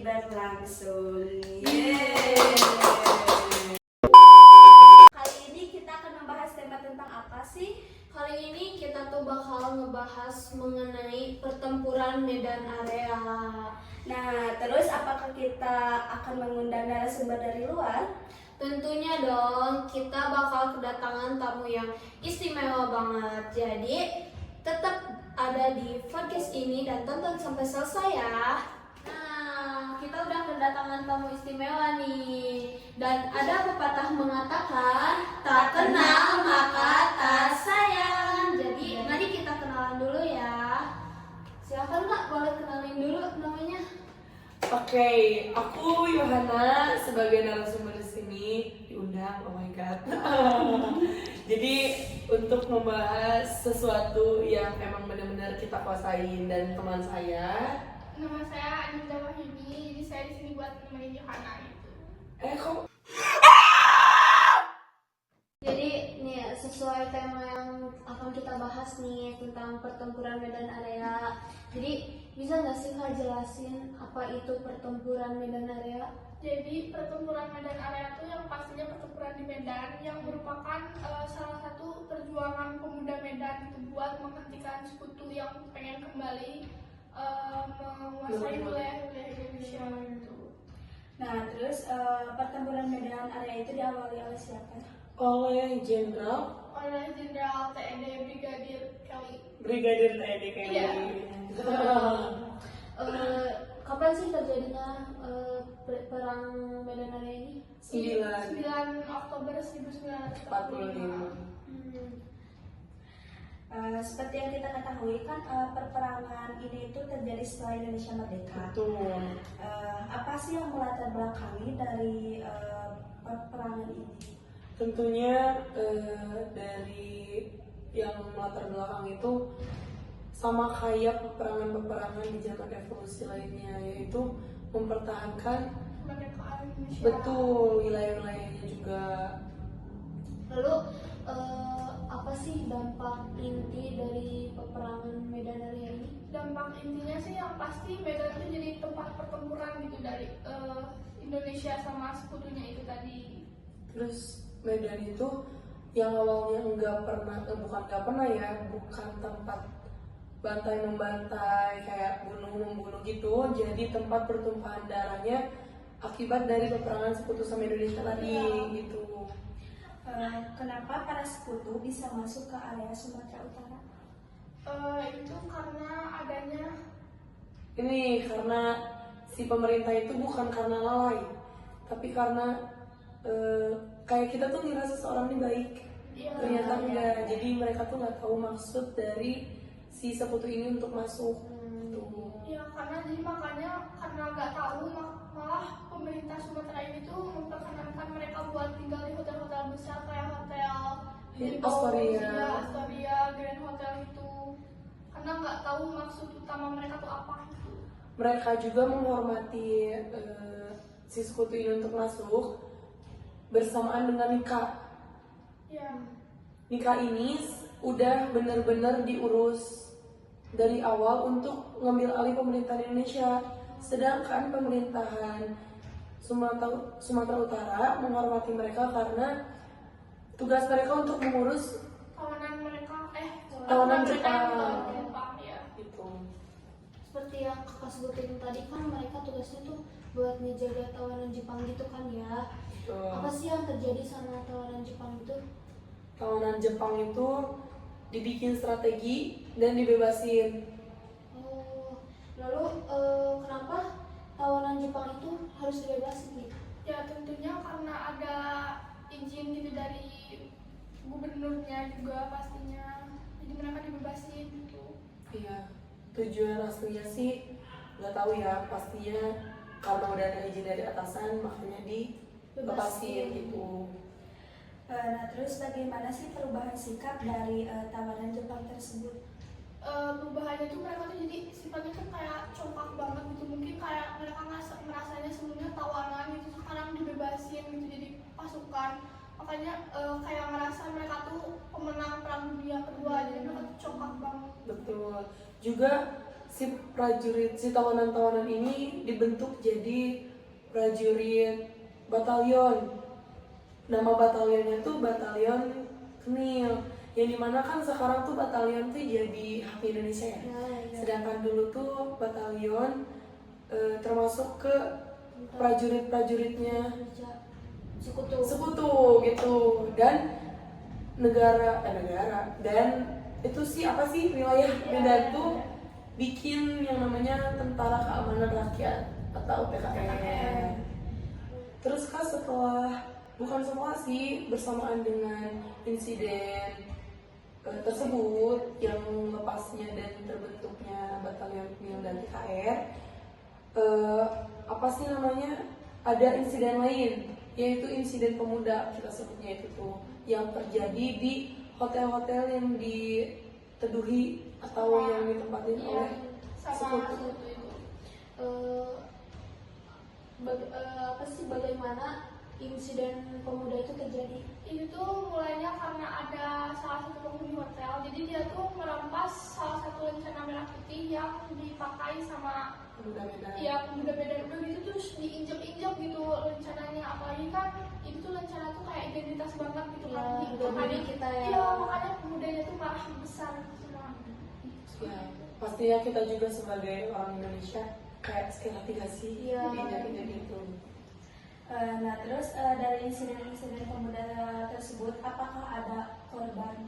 berlangsung. Kali ini kita akan membahas tema tentang apa sih? Kali ini kita tuh bakal ngebahas mengenai pertempuran medan area. Nah, terus apakah kita akan mengundang narasumber dari luar? Tentunya dong, kita bakal kedatangan tamu yang istimewa banget. Jadi, tetap ada di podcast ini dan tonton sampai selesai ya. Nah, kita udah kedatangan tamu istimewa nih. Dan ada pepatah mengatakan, tak kenal maka tak sayang. Jadi, mari kita kenalan dulu ya. Silakan Kak, boleh kenalin dulu namanya. Oke, aku Yohana sebagai narasumber di sini diundang. Oh my god. Jadi untuk membahas sesuatu yang emang benar-benar kita kuasain dan teman saya. Nama saya Anita Wahyudi, jadi saya di sini buat nemenin Yohana gitu. Kok? Jadi nih sesuai tema yang akan kita bahas nih tentang pertempuran medan area. Jadi bisa nggak sih Kak jelasin apa itu pertempuran medan area? Jadi pertempuran medan area itu yang pastinya pertempuran di Medan yang merupakan salah satu perjuangan pemuda Medan gitu buat menghentikan sekutu yang pengen kembali menguasai wilayah-wilayah Indonesia gitu. Nah, terus pertempuran medan area itu diawali oleh siapa? Oleh Jenderal Oleh Jenderal TNI Brigadir Kelly. Brigadir TNI Kelly. Iya. Kapan sih terjadinya perang medan area ini? 9 Oktober 1945. 45. Seperti yang kita ketahui kan perperangan ini itu terjadi setelah Indonesia merdeka. Betul. Apa sih yang melatar belakangi dari perperangan ini? Tentunya dari yang melatar belakang itu sama kayak peperangan-peperangan di zaman revolusi lainnya, yaitu mempertahankan Kemerdekaan Indonesia. betul wilayah-wilayahnya juga. Lalu apa sih dampak inti dari peperangan medan area ini? Dampak intinya sih yang pasti Medan itu jadi tempat pertempuran gitu dari Indonesia sama sekutunya itu tadi. Terus Medan itu yang awalnya bukan tempat bantai membantai kayak bunuh membunuh gitu, jadi tempat pertumpahan darahnya akibat dari peperangan sekutu sama Indonesia tadi gitu. Kenapa para sekutu bisa masuk ke area Sumatera Utara? Itu karena adanya Karena si pemerintah itu bukan karena lalai, tapi karena kayak kita tuh ngerasa seorang ini baik, ternyata enggak. Jadi mereka tuh nggak tahu maksud dari si sekutu ini untuk masuk. ya karena jadi makanya karena nggak tahu malah pemerintah Sumatera ini tuh memperkenankan mereka buat tinggal di hotel-hotel besar kayak hotel Astoria, Grand Hotel itu karena nggak tahu maksud utama mereka tuh apa gitu. Mereka juga menghormati si sekutu ini untuk masuk bersamaan dengan nikah. Ya. Nikah ini udah bener-bener diurus dari awal untuk ngambil alih pemerintahan Indonesia, sedangkan pemerintahan Sumatera Utara menghormati mereka karena tugas mereka untuk mengurus tawanan Jepang ya. gitu. Seperti yang kakak sebutin tadi kan mereka tugasnya tuh buat ngejaga tawanan Jepang gitu kan ya. Apa sih yang terjadi sama tawanan Jepang itu? Tawanan Jepang itu dibikin strategi dan dibebasin. Lalu kenapa tawanan Jepang itu harus dibebasin gitu? Ya tentunya karena ada izin gitu dari gubernurnya juga pastinya, jadi mereka dibebasin gitu. Iya, tujuan aslinya sih nggak tahu ya, pastinya karena udah ada izin dari atasan makanya dibebasin gitu. Nah, terus bagaimana sih perubahan sikap dari tawanan Jepang tersebut? Perubahannya tuh mereka tuh jadi sifatnya kan kayak compak banget gitu, mungkin kayak mereka merasanya sebelumnya tawanan gitu, sekarang dibebasin gitu jadi pasukan, makanya kayak ngerasa mereka tuh pemenang perang dunia kedua, jadi mereka tuh compak banget. Betul. Juga si tawanan-tawanan ini dibentuk jadi prajurit batalion. Nama batalionnya tuh Batalion Kenil, yang dimana kan sekarang tuh batalion tuh jadi hak Indonesia ya. Sedangkan dulu tuh batalion termasuk ke prajurit-prajuritnya sekutu gitu. Dan negara dan itu sih apa sih wilayah Medan tuh bikin yang namanya Tentara Keamanan Rakyat atau TKR. Terus kan bukan setelah sih, bersamaan dengan insiden tersebut yang lepasnya dan terbentuknya Batalion Kenil dan TKR, apa sih namanya, ada insiden lain, yaitu insiden pemuda, kita sebutnya itu tuh, yang terjadi di hotel-hotel yang diteduhi atau yang ditempatin oleh sekutu. Apa sih, bagaimana insiden pemuda itu terjadi? Ini tuh mulainya karena ada salah satu penghuni hotel, jadi dia tuh merampas salah satu lencana merah putih yang dipakai sama Pemuda Medan. ya pemuda Medan, udah gitu terus diinjek-injek gitu rencananya. Apalagi kan itu tuh lencana tuh kayak identitas banget gitu kan. Makanya kita ya. Iya, makanya pemudanya tuh marah besar semua. Ya, pastinya kita juga sebagai orang Indonesia kayak sekali hati gak sih diinjak-injak itu. Nah terus dari insiden-insiden pemuda tersebut apakah ada korban?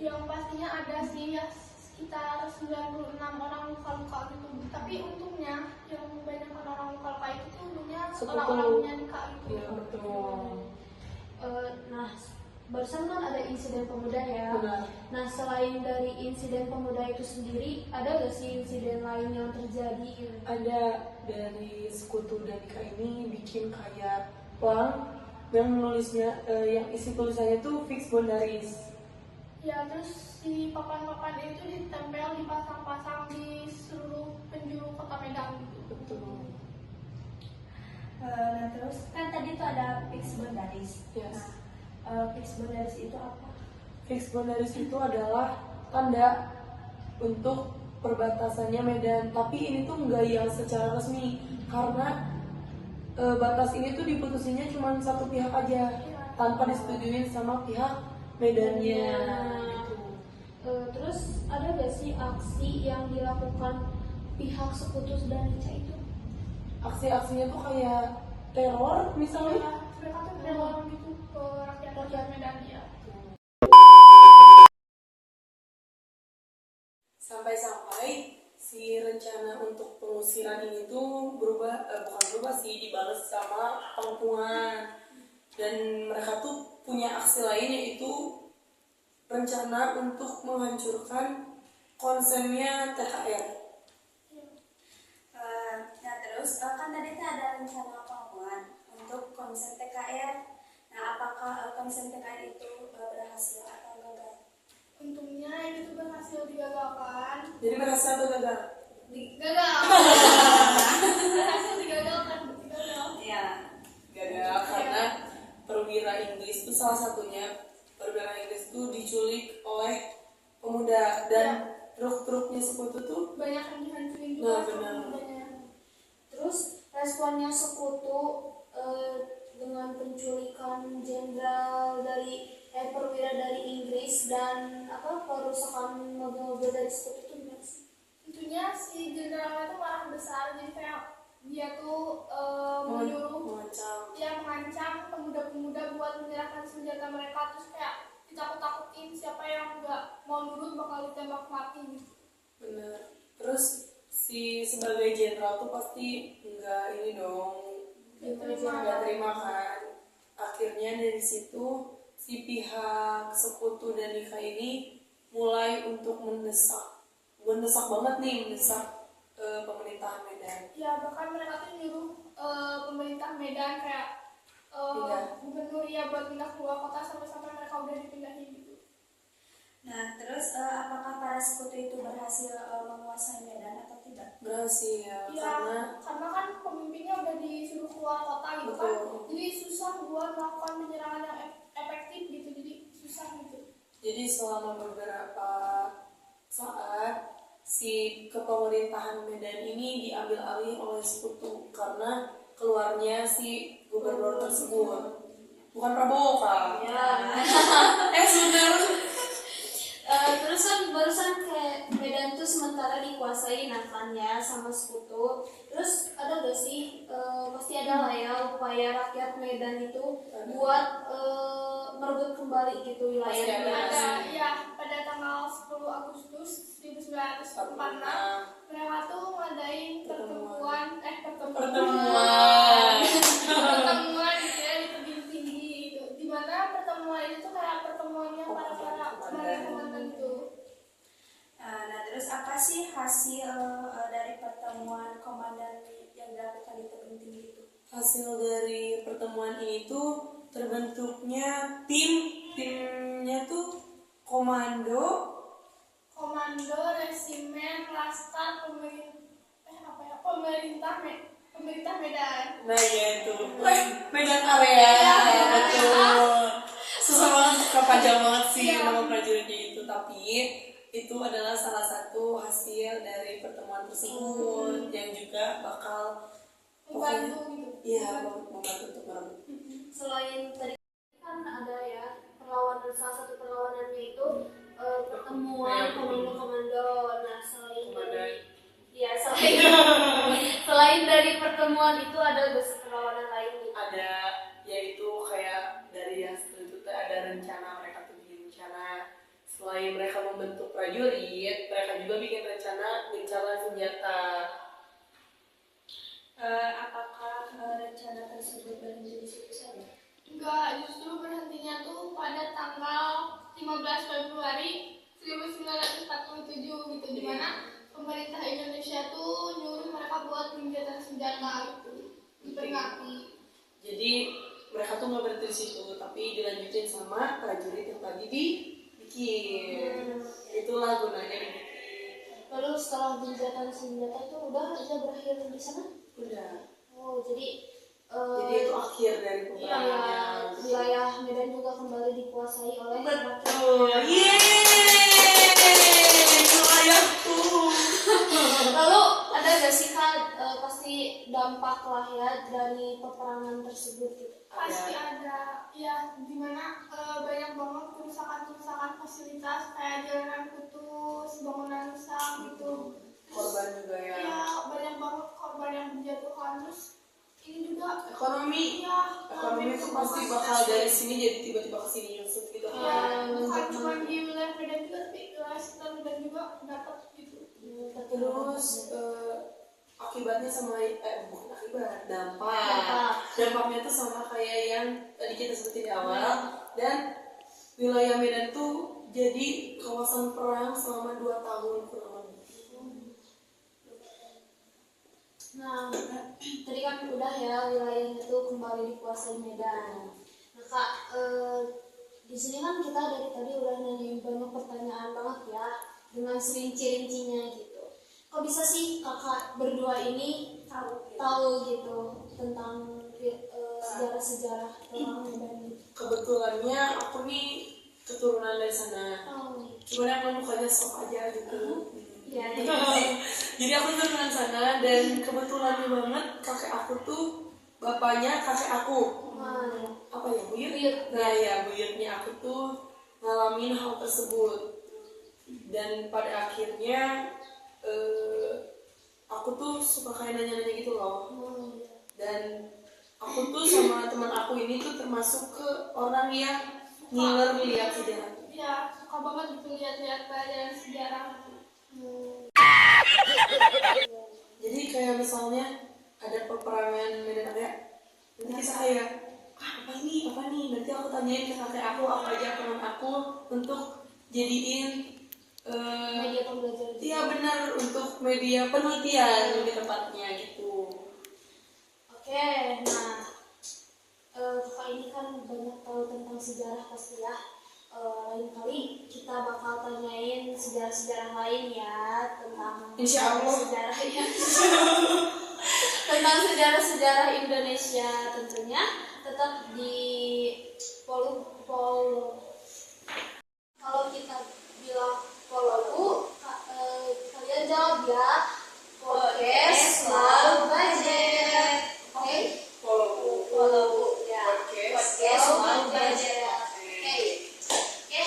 Yang pastinya ada sih ya, sekitar 96 orang luka-luka gitu. Tapi untungnya yang banyak orang luka-luka itu tuh untungnya orang-orangnya luka gitu. Iya betul. Nah, barusan kan ada insiden pemuda ya. Benar. Nah, selain dari insiden pemuda itu sendiri, ada gak sih insiden lain yang terjadi gitu? Ada, dari sekutu Danika ini bikin kayak plang yang menulisnya, yang isi tulisannya tuh fix Bondaris. Ya, terus si papan-papan itu ditempel, dipasang-pasang di seluruh penjuru kota Medan gitu. Betul. Nah terus kan tadi tuh ada fix Bondaris. Yes. Nah, fix Bondaris itu apa? Fix Bondaris itu adalah tanda untuk perbatasannya Medan, tapi ini tuh enggak yang secara resmi karena batas ini tuh diputusinnya cuma satu pihak aja tanpa disetujuin sama pihak Medannya. Gitu. Terus ada gak sih aksi yang dilakukan pihak sekutu Danica itu? Aksi-aksinya tuh kayak teror misalnya. Ya, mereka tuh teror gitu ke rakyat Medan ya. Sampai-sampai si rencana untuk pengusiran ini tuh bukan berubah sih, dibales sama pengepungan. Dan mereka tuh punya aksi lain, yaitu rencana untuk menghancurkan konsennya TKR. Nah terus kan tadi tuh ada rencana penguatan untuk konsen TKR. Nah apakah konsen TKR itu berhasil atau gagal? Untungnya ini tuh berhasil digagalkan. Jadi berhasil atau gagal? Gagal. Berhasil digagalkan. Ya. Gagal karena perwira Inggris itu salah satunya. Perwira Inggris itu diculik oleh pemuda dan truk-truknya sekutu tuh Banyak yang dihancurin juga. Nah, benar. pemudanya. Terus responnya sekutu dengan penculikan jenderal perwira dari Inggris dan perusakan mobil-mobil dari sekutu itu gimana sih? Tentunya si jenderalnya tuh marah besar, jadi kayak dia tuh menyuruh mengancam pemuda-pemuda buat menyerahkan senjata mereka, terus kayak ditakut-takutin siapa yang nggak mau nurut bakal ditembak mati gitu. bener. Terus si sebagai jenderal tuh pasti nggak terima kan. Akhirnya dari situ si pihak sekutu Danica ini mulai untuk mendesak banget pemerintahan Medan. Ya bahkan mereka tuh nyuruh pemerintah Medan kayak gubernur ya buat pindah keluar kota, sampai mereka udah dipindahin gitu. Nah terus apakah para sekutu itu berhasil menguasai Medan atau tidak? Berhasil Ya, karena kan pemimpinnya udah disuruh keluar kota gitu kan, jadi susah buat melakukan penyerangan yang efektif gitu, jadi susah gitu. Jadi selama beberapa saat si kepemerintahan Medan ini diambil alih oleh sekutu karena keluarnya si gubernur tersebut. Bukan Prabowo, Kak. Ya. Sebenarnya Terus kan barusan kayak Medan tuh sementara dikuasai kan ya sama sekutu. Terus ada gak sih pasti ada lah ya upaya rakyat Medan itu buat merebut kembali gitu wilayah Pasti ada. Medan. Ada ya pada tanggal 10 Agustus 1946 mereka tuh ngadain pertemuan gitu ya di tebing tinggi gitu. Di mana pertemuan itu tuh kayak pertemuannya para komandan itu. Nah, terus apa sih hasil dari pertemuan komandan yang dilakukan di tebing tinggi itu? hasil dari pertemuan ini tuh terbentuknya timnya tuh komando Resimen Laskar pemerintah Medan. nah ya itu Medan area betul susah banget kepanjang banget sih nama prajuritnya itu, tapi itu adalah salah satu hasil dari pertemuan tersebut yang juga bakal Membantu gitu. iya membantu untuk merebut. Selain tadi kan ada ya perlawanan, salah satu perlawanannya itu pertemuan komando-komando. Nah selain dari pertemuan itu ada perlawanan lain gitu. Ada yaitu kayak dari yang itu ada rencana, mereka tuh bikin rencana selain mereka membentuk prajurit, mereka juga bikin rencana gencatan senjata. Apakah rencana tersebut berhenti di situ saja? Enggak, justru berhentinya tuh pada tanggal 15 Februari 1947 gitu, di mana pemerintah Indonesia tuh nyuruh mereka buat gencatan senjata gitu, diperingati. Jadi mereka tuh nggak berhenti di situ, tapi dilanjutin sama prajurit yang tadi dibikin. Itulah gunanya dibikin. Lalu setelah gencatan senjata itu udah aja berakhir di sana? Udah. Oh jadi Jadi itu akhir dari peperangannya. wilayah Medan juga kembali dikuasai oleh Betul. Wilayahku. Lalu ada gak sih Kak pasti dampak lah ya dari peperangan tersebut gitu? Pasti ada, ya dimana banyak banget kerusakan fasilitas kayak jalanan putus, bangunan rusak gitu. Korban juga ya. Iya, banyak banget korban yang berjatuhan. Terus ini juga Ekonomi itu pasti bakal dari sini jadi tiba-tiba ke sini nyusut gitu. ya, bukan cuma di wilayah Medan juga, tapi wilayah sekitar Medan juga dapat gitu. Terus akibatnya sama bukan akibat, dampaknya tuh sama kayak yang tadi kita sebutin di awal, dan wilayah Medan tuh jadi kawasan perang selama 2 tahun kurang lebih. Nah, tadi kan udah ya wilayahnya tuh kembali dikuasai Medan. Nah Kak, di sini kan kita dari tadi udah nanyain banyak pertanyaan banget ya dengan serinci-rincinya gitu. Kok bisa sih kakak berdua ini tahu gitu tentang sejarah-sejarah tentang Medan gitu? Kebetulannya aku nih keturunan dari sana. Cuman aku mukanya sok aja gitu. Iya. Jadi aku keturunan sana, dan kebetulannya banget kakek aku tuh bapaknya kakek aku. Apa ya, buyut? Nah ya, buyutnya aku tuh ngalamin hal tersebut. Dan pada akhirnya aku tuh suka kayak nanya-nanya gitu loh. Dan aku tuh sama teman aku ini tuh termasuk ke orang yang ngiler lihat sejarah. Ya, suka banget gitu lihat-lihat pelajaran sejarah. Jadi kayak misalnya ada peperangan Medan area, nanti kita kayak apa nih, nanti aku tanyain ke kakek aku ajak teman aku untuk jadiin Media pembelajaran. iya benar, untuk media penelitian lebih tepatnya gitu. Oke, nah kakak ini kan banyak tahu tentang sejarah pasti ya. Lain kali kita bakal tanyain sejarah-sejarah lain ya tentang Insya Allah. sejarah ya. Tentang sejarah-sejarah Indonesia tentunya tetap di Polo. Kalau kita bilang Polo, kalian jawab ya. Podcast Walau Budget. Oke? Walau ya. Podcast Walau Budget. Oke.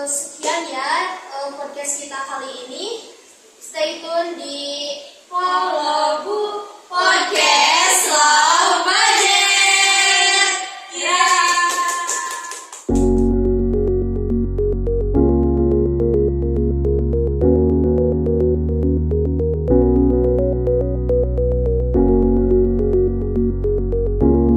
Sekian ya podcast kita kali ini. Stay tune di